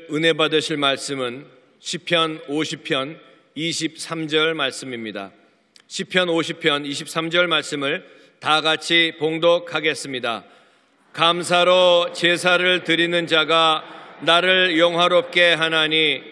오늘 은혜 받으실 말씀은 시편 50편 23절 말씀입니다. 시편 50편 23절 말씀을 다 같이 봉독하겠습니다. 감사로 제사를 드리는 자가 나를 영화롭게 하나니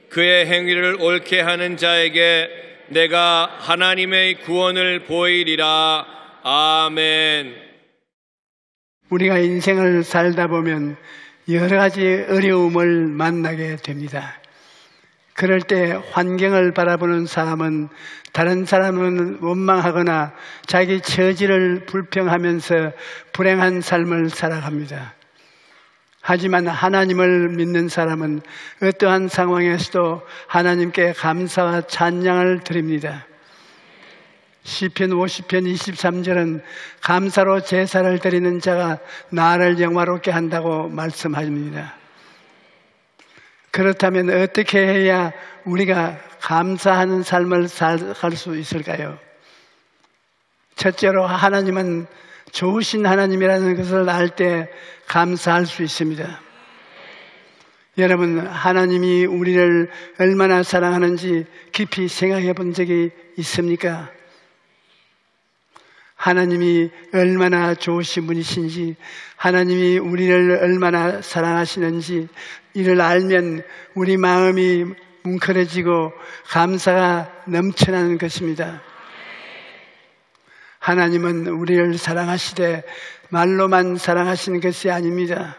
그의 행위를 옳게 하는 자에게 내가 하나님의 구원을 보이리라. 아멘. 우리가 인생을 살다 보면 여러 가지 어려움을 만나게 됩니다. 그럴 때 환경을 바라보는 사람은 다른 사람은 원망하거나 자기 처지를 불평하면서 불행한 삶을 살아갑니다. 하지만 하나님을 믿는 사람은 어떠한 상황에서도 하나님께 감사와 찬양을 드립니다. 시편 50편 23절은 감사로 제사를 드리는 자가 나를 영화롭게 한다고 말씀합니다. 그렇다면 어떻게 해야 우리가 감사하는 삶을 살 수 있을까요? 첫째로 하나님은 좋으신 하나님이라는 것을 알 때 감사할 수 있습니다. 여러분, 하나님이 우리를 얼마나 사랑하는지 깊이 생각해 본 적이 있습니까? 하나님이 얼마나 좋으신 분이신지, 하나님이 우리를 얼마나 사랑하시는지 이를 알면 우리 마음이 뭉클해지고 감사가 넘쳐나는 것입니다. 하나님은 우리를 사랑하시되 말로만 사랑하시는 것이 아닙니다.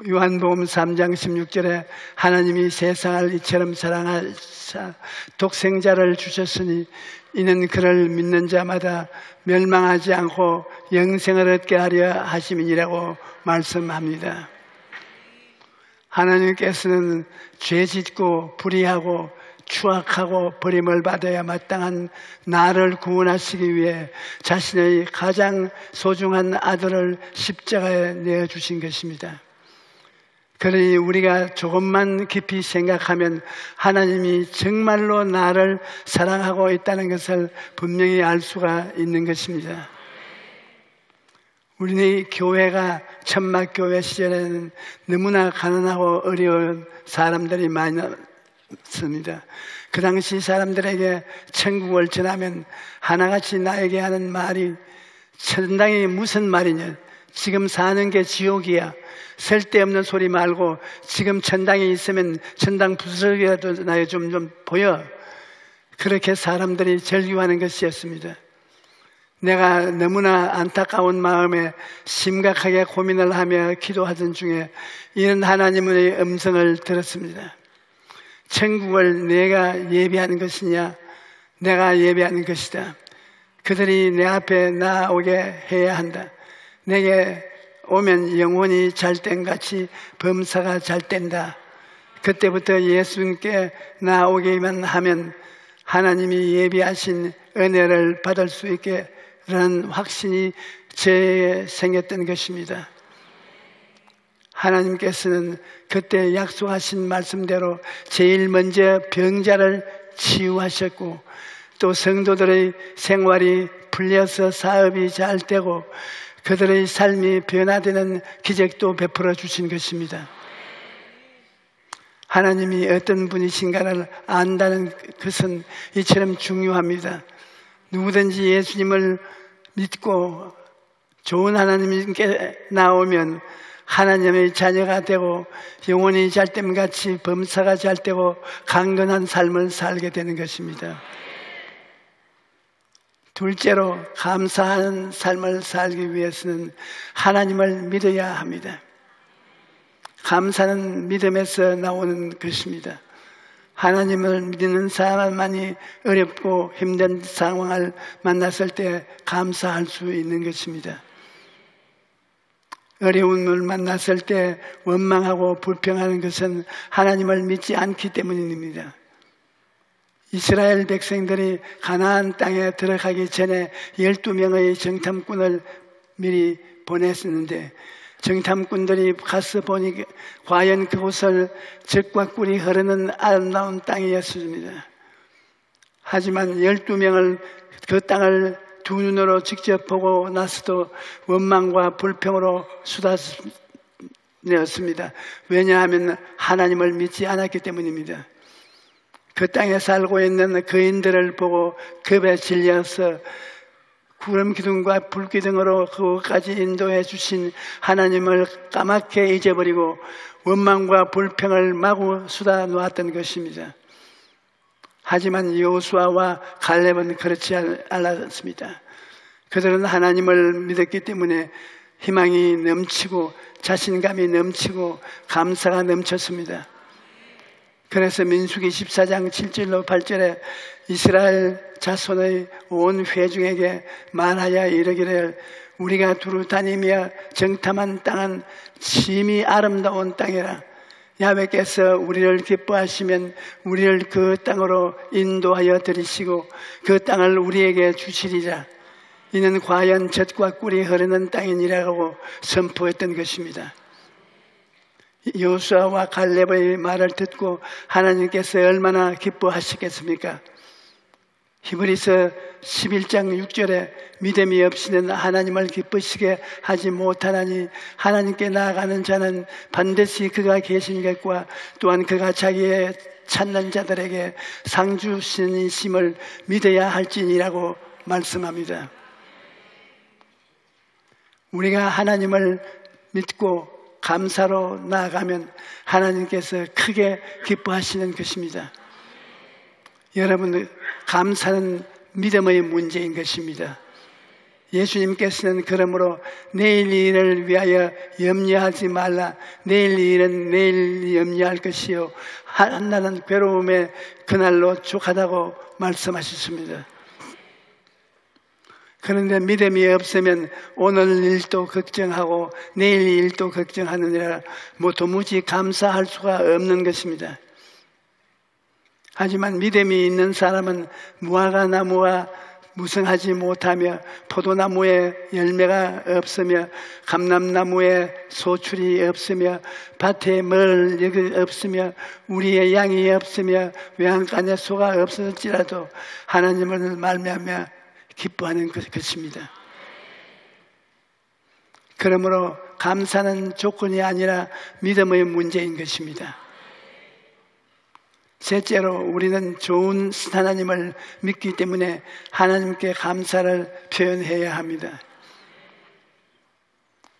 요한복음 3장 16절에 하나님이 세상을 이처럼 사랑하사 독생자를 주셨으니 이는 그를 믿는 자마다 멸망하지 않고 영생을 얻게 하려 하심이니라고 말씀합니다. 하나님께서는 죄짓고 불의하고 추악하고 버림을 받아야 마땅한 나를 구원하시기 위해 자신의 가장 소중한 아들을 십자가에 내어주신 것입니다. 그러니 우리가 조금만 깊이 생각하면 하나님이 정말로 나를 사랑하고 있다는 것을 분명히 알 수가 있는 것입니다. 우리 교회가 천막교회 시절에는 너무나 가난하고 어려운 사람들이 많았습니다. 그 당시 사람들에게 천국을 전하면 하나같이 나에게 하는 말이 천당이 무슨 말이냐, 지금 사는 게 지옥이야, 쓸데없는 소리 말고 지금 천당에 있으면 천당 부스러기라도 나에 좀 보여. 그렇게 사람들이 절규하는 것이었습니다. 내가 너무나 안타까운 마음에 심각하게 고민을 하며 기도하던 중에 이런 하나님의 음성을 들었습니다. 천국을 내가 예비하는 것이냐, 내가 예비하는 것이다. 그들이 내 앞에 나오게 해야 한다. 내게 오면 영혼이 잘된같이 범사가 잘된다. 그때부터 예수님께 나오기만 하면 하나님이 예비하신 은혜를 받을 수 있게 라는 확신이 제게 생겼던 것입니다. 하나님께서는 그때 약속하신 말씀대로 제일 먼저 병자를 치유하셨고 또 성도들의 생활이 풀려서 사업이 잘 되고 그들의 삶이 변화되는 기적도 베풀어 주신 것입니다. 하나님이 어떤 분이신가를 안다는 것은 이처럼 중요합니다. 누구든지 예수님을 믿고 좋은 하나님께 나오면 하나님의 자녀가 되고 영혼이 잘됨같이 범사가 잘되고 강건한 삶을 살게 되는 것입니다. 둘째로 감사하는 삶을 살기 위해서는 하나님을 믿어야 합니다. 감사는 믿음에서 나오는 것입니다. 하나님을 믿는 사람만이 어렵고 힘든 상황을 만났을 때 감사할 수 있는 것입니다. 어려움을 만났을 때 원망하고 불평하는 것은 하나님을 믿지 않기 때문입니다. 이스라엘 백성들이 가나안 땅에 들어가기 전에 12명의 정탐꾼을 미리 보냈었는데 정탐꾼들이 가서 보니 과연 그곳을 젖과 꿀이 흐르는 아름다운 땅이었습니다. 하지만 12명을 그 땅을 두 눈으로 직접 보고 나서도 원망과 불평으로 수다 내었습니다. 왜냐하면 하나님을 믿지 않았기 때문입니다. 그 땅에 살고 있는 거인들을 보고 겁에 질려서 구름 기둥과 불 기둥으로 그것까지 인도해 주신 하나님을 까맣게 잊어버리고 원망과 불평을 마구 쏟아 놓았던 것입니다. 하지만 여호수아와 갈렙은 그렇지 않았습니다. 그들은 하나님을 믿었기 때문에 희망이 넘치고 자신감이 넘치고 감사가 넘쳤습니다. 그래서 민수기 14장 7절로 8절에 이스라엘 자손의 온 회중에게 말하여 이르기를 우리가 두루 다니며 정탐한 땅은 심히 아름다운 땅이라. 야훼께서 우리를 기뻐하시면 우리를 그 땅으로 인도하여 들이시고 그 땅을 우리에게 주시리라. 이는 과연 젖과 꿀이 흐르는 땅이니라고 선포했던 것입니다. 여호수아와 갈렙의 말을 듣고 하나님께서 얼마나 기뻐하시겠습니까? 히브리서 11장 6절에 믿음이 없이는 하나님을 기쁘시게 하지 못하나니 하나님께 나아가는 자는 반드시 그가 계신 것과 또한 그가 자기의 찾는 자들에게 상 주시심을 믿어야 할지니라고 말씀합니다. 우리가 하나님을 믿고 감사로 나아가면 하나님께서 크게 기뻐하시는 것입니다. 여러분, 감사는 믿음의 문제인 것입니다. 예수님께서는 그러므로 내일 일을 위하여 염려하지 말라. 내일 일은 내일 염려할 것이요 한나는 괴로움에 그날로 족하다고 말씀하셨습니다. 그런데 믿음이 없으면 오늘 일도 걱정하고 내일 일도 걱정하느니라 도무지 감사할 수가 없는 것입니다. 하지만 믿음이 있는 사람은 무화과 나무와 무성하지 못하며 포도나무에 열매가 없으며 감람나무에 소출이 없으며 밭에 먹을 없으며 우리의 양이 없으며 외양간에 소가 없을지라도 하나님을 말미암아 기뻐하는 것입니다. 그러므로 감사는 조건이 아니라 믿음의 문제인 것입니다. 셋째로 우리는 좋은 하나님을 믿기 때문에 하나님께 감사를 표현해야 합니다.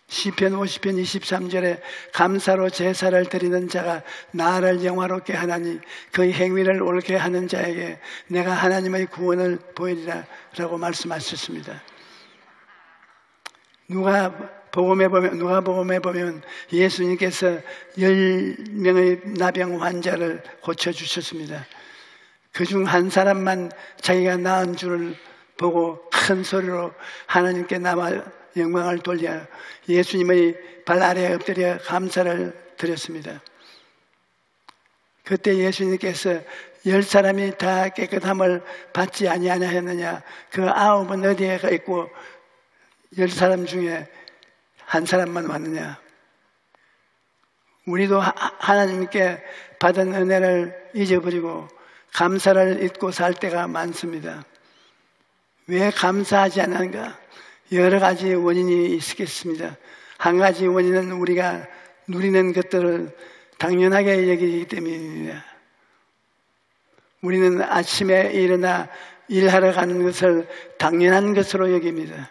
시편 50편 23절에 감사로 제사를 드리는 자가 나를 영화롭게 하나니 그의 행위를 옳게 하는 자에게 내가 하나님의 구원을 보이리라 라고 말씀하셨습니다. 누가복음에 보면 예수님께서 10명의 나병 환자를 고쳐주셨습니다. 그중 한 사람만 자기가 나은 줄을 보고 큰 소리로 하나님께 남아 영광을 돌려 예수님의 발 아래에 엎드려 감사를 드렸습니다. 그때 예수님께서 10사람이 다 깨끗함을 받지 아니하였느냐? 그 9은 어디에 있고 10사람 중에 한 사람만 왔느냐? 우리도 하나님께 받은 은혜를 잊어버리고 감사를 잊고 살 때가 많습니다. 왜 감사하지 않는가? 여러 가지 원인이 있겠습니다. 한 가지 원인은 우리가 누리는 것들을 당연하게 여기기 때문입니다. 우리는 아침에 일어나 일하러 가는 것을 당연한 것으로 여깁니다.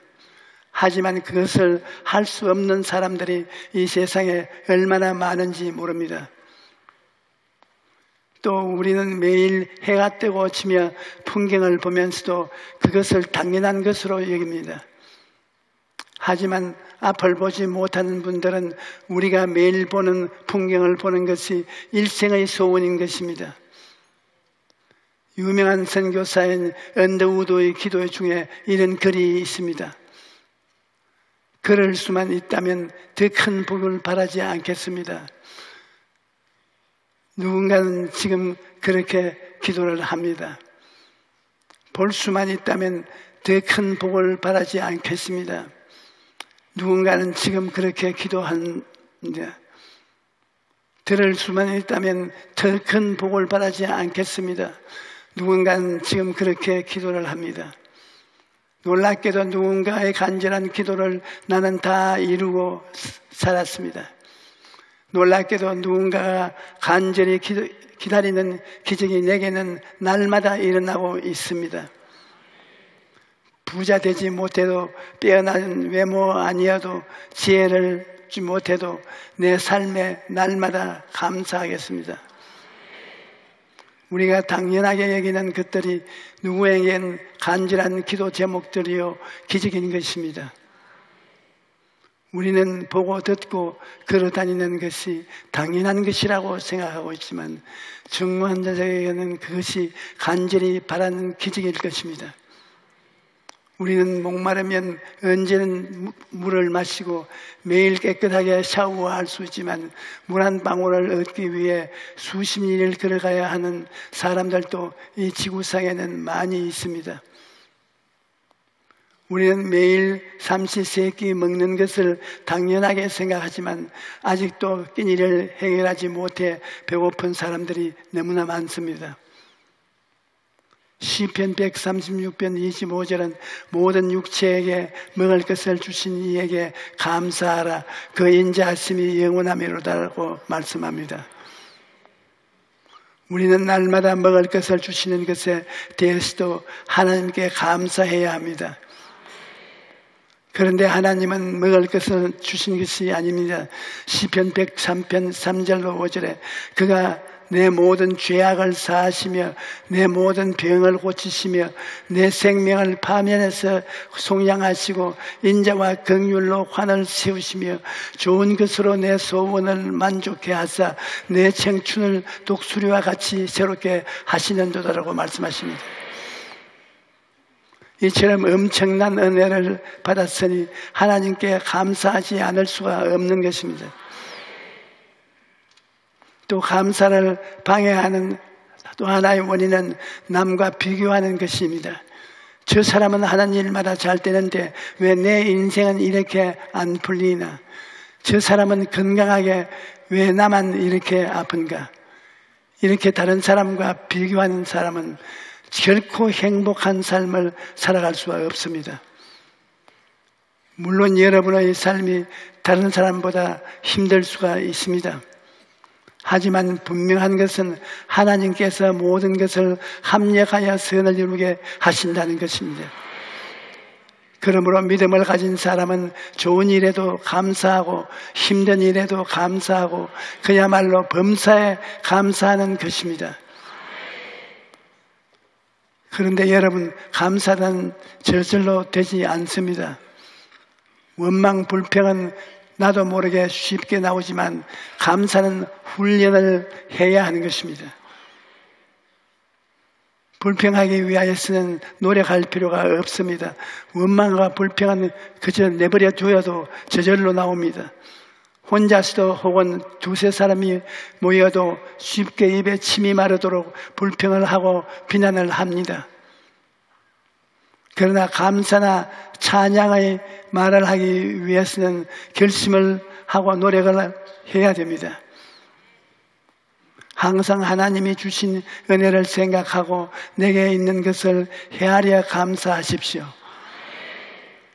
하지만 그것을 할 수 없는 사람들이 이 세상에 얼마나 많은지 모릅니다. 또 우리는 매일 해가 뜨고 지며 풍경을 보면서도 그것을 당연한 것으로 여깁니다. 하지만 앞을 보지 못하는 분들은 우리가 매일 보는 풍경을 보는 것이 일생의 소원인 것입니다. 유명한 선교사인 언더우드의 기도 중에 이런 글이 있습니다. 그럴 수만 있다면 더 큰 복을 바라지 않겠습니다. 누군가는 지금 그렇게 기도를 합니다. 볼 수만 있다면 더 큰 복을 바라지 않겠습니다. 누군가는 지금 그렇게 기도합니다. 들을 수만 있다면 더 큰 복을 바라지 않겠습니다. 누군가는 지금 그렇게 기도를 합니다. 놀랍게도 누군가의 간절한 기도를 나는 다 이루고 살았습니다. 놀랍게도 누군가가 간절히 기다리는 기적이 내게는 날마다 일어나고 있습니다. 부자 되지 못해도, 빼어난 외모 아니어도, 지혜를 주지 못해도 내 삶에 날마다 감사하겠습니다. 우리가 당연하게 여기는 것들이 누구에겐 간절한 기도 제목들이요 기적인 것입니다. 우리는 보고 듣고 걸어다니는 것이 당연한 것이라고 생각하고 있지만 중한 자에게는 그것이 간절히 바라는 기적일 것입니다. 우리는 목마르면 언제는 물을 마시고 매일 깨끗하게 샤워할 수 있지만 물 한 방울을 얻기 위해 수십 리를 걸어가야 하는 사람들도 이 지구상에는 많이 있습니다. 우리는 매일 삼시세끼 먹는 것을 당연하게 생각하지만 아직도 끼니를 해결하지 못해 배고픈 사람들이 너무나 많습니다. 시편 136편 25절은 모든 육체에게 먹을 것을 주신 이에게 감사하라. 그 인자하심이 영원하미로다라고 말씀합니다. 우리는 날마다 먹을 것을 주시는 것에 대해서도 하나님께 감사해야 합니다. 그런데 하나님은 먹을 것을 주신 것이 아닙니다. 시편 103편 3절로 5절에 그가 내 모든 죄악을 사하시며 내 모든 병을 고치시며 내 생명을 파면에서 속량하시고 인자와 긍휼로 환을 세우시며 좋은 것으로 내 소원을 만족해 하사 내 청춘을 독수리와 같이 새롭게 하시는도다라고 말씀하십니다. 이처럼 엄청난 은혜를 받았으니 하나님께 감사하지 않을 수가 없는 것입니다. 또 감사를 방해하는 또 하나의 원인은 남과 비교하는 것입니다. 저 사람은 하는 일마다 잘 되는데 왜 내 인생은 이렇게 안 풀리나? 저 사람은 건강하게 왜 나만 이렇게 아픈가? 이렇게 다른 사람과 비교하는 사람은 결코 행복한 삶을 살아갈 수가 없습니다. 물론 여러분의 삶이 다른 사람보다 힘들 수가 있습니다. 하지만 분명한 것은 하나님께서 모든 것을 합력하여 선을 이루게 하신다는 것입니다. 그러므로 믿음을 가진 사람은 좋은 일에도 감사하고 힘든 일에도 감사하고 그야말로 범사에 감사하는 것입니다. 그런데 여러분, 감사는 저절로 되지 않습니다. 원망, 불평은 나도 모르게 쉽게 나오지만 감사는 훈련을 해야 하는 것입니다. 불평하기 위하여서는 노력할 필요가 없습니다. 원망과 불평은 그저 내버려 두어도 저절로 나옵니다. 혼자서도 혹은 두세 사람이 모여도 쉽게 입에 침이 마르도록 불평을 하고 비난을 합니다. 그러나 감사나 찬양의 말을 하기 위해서는 결심을 하고 노력을 해야 됩니다. 항상 하나님이 주신 은혜를 생각하고 내게 있는 것을 헤아려 감사하십시오.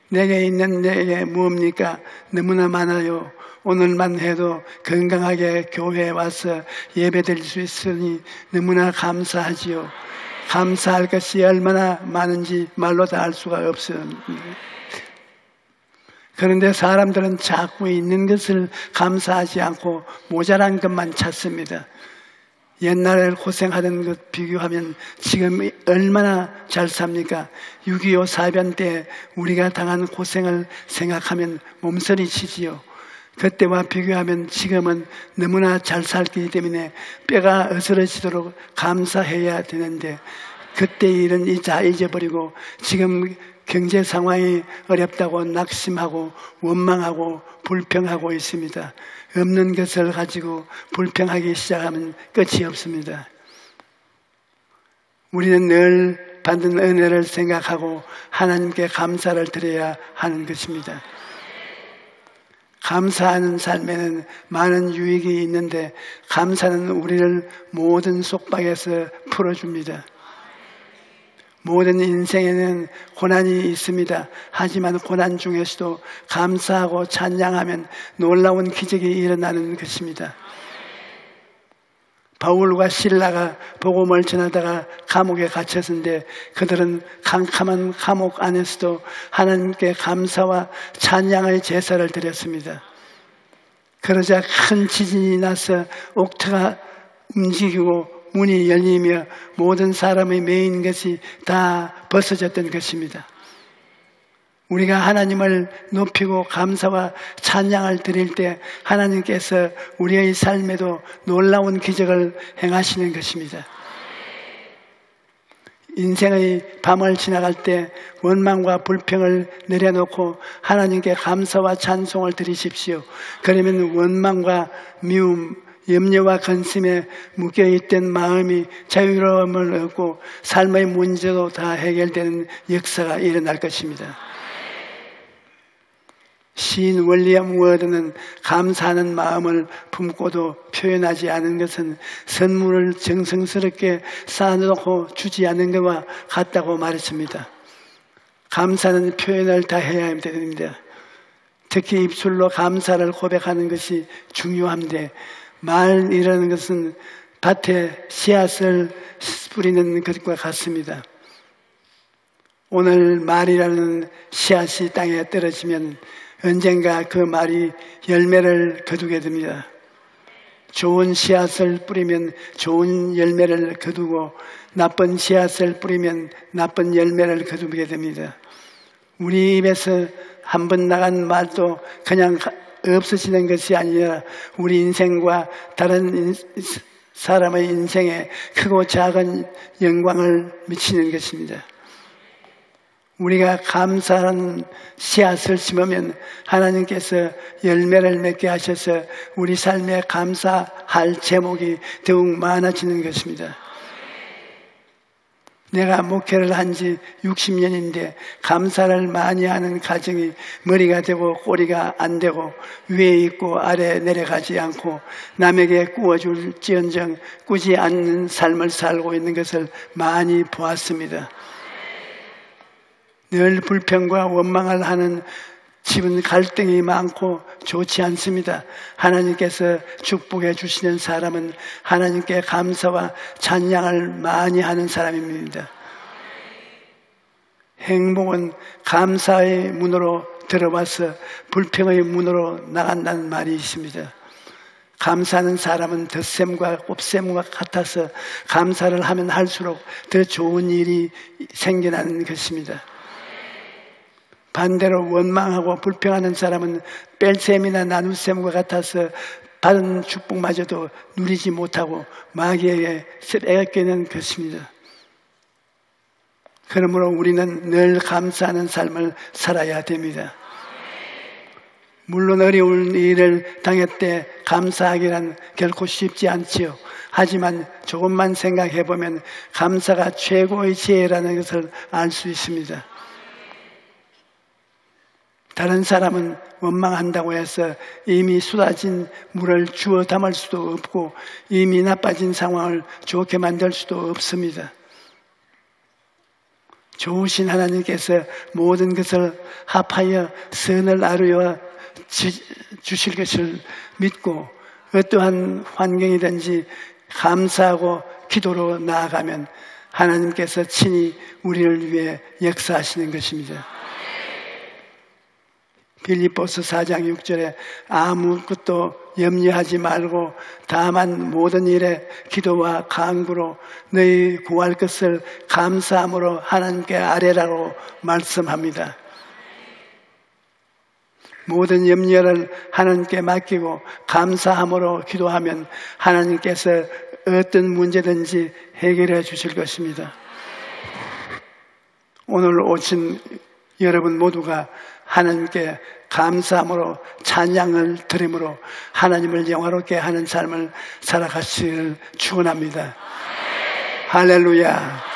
내게 있는 내게 무엇입니까? 너무나 많아요. 오늘만 해도 건강하게 교회에 와서 예배드릴 수 있으니 너무나 감사하지요. 감사할 것이 얼마나 많은지 말로 다 알 수가 없어요. 그런데 사람들은 자꾸 있는 것을 감사하지 않고 모자란 것만 찾습니다. 옛날에 고생하던 것 비교하면 지금 얼마나 잘 삽니까? 6.25 사변 때 우리가 당한 고생을 생각하면 몸서리 치지요. 그때와 비교하면 지금은 너무나 잘 살기 때문에 뼈가 으스러지도록 감사해야 되는데 그때 일은 잊어버리고 지금 경제 상황이 어렵다고 낙심하고 원망하고 불평하고 있습니다. 없는 것을 가지고 불평하기 시작하면 끝이 없습니다. 우리는 늘 받은 은혜를 생각하고 하나님께 감사를 드려야 하는 것입니다. 감사하는 삶에는 많은 유익이 있는데 감사는 우리를 모든 속박에서 풀어줍니다. 모든 인생에는 고난이 있습니다. 하지만 고난 중에서도 감사하고 찬양하면 놀라운 기적이 일어나는 것입니다. 바울과 실라가 복음을 전하다가 감옥에 갇혔는데 그들은 캄캄한 감옥 안에서도 하나님께 감사와 찬양의 제사를 드렸습니다. 그러자 큰 지진이 나서 옥토가 움직이고 문이 열리며 모든 사람의 매인 것이 다 벗어졌던 것입니다. 우리가 하나님을 높이고 감사와 찬양을 드릴 때 하나님께서 우리의 삶에도 놀라운 기적을 행하시는 것입니다. 인생의 밤을 지나갈 때 원망과 불평을 내려놓고 하나님께 감사와 찬송을 드리십시오. 그러면 원망과 미움, 염려와 근심에 묶여있던 마음이 자유로움을 얻고 삶의 문제도 다 해결되는 역사가 일어날 것입니다. 시인 윌리엄 워드는 감사하는 마음을 품고도 표현하지 않은 것은 선물을 정성스럽게 쌓아놓고 주지 않는 것과 같다고 말했습니다. 감사는 표현을 다 해야 됩니다. 특히 입술로 감사를 고백하는 것이 중요한데 말이라는 것은 밭에 씨앗을 뿌리는 것과 같습니다. 오늘 말이라는 씨앗이 땅에 떨어지면 언젠가 그 말이 열매를 거두게 됩니다. 좋은 씨앗을 뿌리면 좋은 열매를 거두고 나쁜 씨앗을 뿌리면 나쁜 열매를 거두게 됩니다. 우리 입에서 한 번 나간 말도 그냥 없어지는 것이 아니라 우리 인생과 다른 사람의 인생에 크고 작은 영광을 미치는 것입니다. 우리가 감사하는 씨앗을 심으면 하나님께서 열매를 맺게 하셔서 우리 삶에 감사할 제목이 더욱 많아지는 것입니다. 내가 목회를 한 지 60년인데 감사를 많이 하는 가정이 머리가 되고 꼬리가 안 되고 위에 있고 아래 내려가지 않고 남에게 꾸어줄지언정 꾸지 않는 삶을 살고 있는 것을 많이 보았습니다. 늘 불평과 원망을 하는 집은 갈등이 많고 좋지 않습니다. 하나님께서 축복해 주시는 사람은 하나님께 감사와 찬양을 많이 하는 사람입니다. 행복은 감사의 문으로 들어와서 불평의 문으로 나간다는 말이 있습니다. 감사하는 사람은 덧샘과 곱샘과 같아서 감사를 하면 할수록 더 좋은 일이 생겨나는 것입니다. 반대로 원망하고 불평하는 사람은 뺄셈이나 나눗셈과 같아서 받은 축복마저도 누리지 못하고 마귀에게 빼앗기는 것입니다. 그러므로 우리는 늘 감사하는 삶을 살아야 됩니다. 물론 어려운 일을 당할 때 감사하기란 결코 쉽지 않지요. 하지만 조금만 생각해보면 감사가 최고의 지혜라는 것을 알 수 있습니다. 다른 사람은 원망한다고 해서 이미 쏟아진 물을 주워 담을 수도 없고 이미 나빠진 상황을 좋게 만들 수도 없습니다. 좋으신 하나님께서 모든 것을 합하여 선을 이루어 주실 것을 믿고 어떠한 환경이든지 감사하고 기도로 나아가면 하나님께서 친히 우리를 위해 역사하시는 것입니다. 빌립보서 4장 6절에 아무것도 염려하지 말고 다만 모든 일에 기도와 간구로 너희 구할 것을 감사함으로 하나님께 아뢰라고 말씀합니다. 모든 염려를 하나님께 맡기고 감사함으로 기도하면 하나님께서 어떤 문제든지 해결해 주실 것입니다. 오늘 오신 여러분 모두가 하나님께 감사함으로 찬양을 드림으로 하나님을 영화롭게 하는 삶을 살아가시기를 축원합니다. 할렐루야.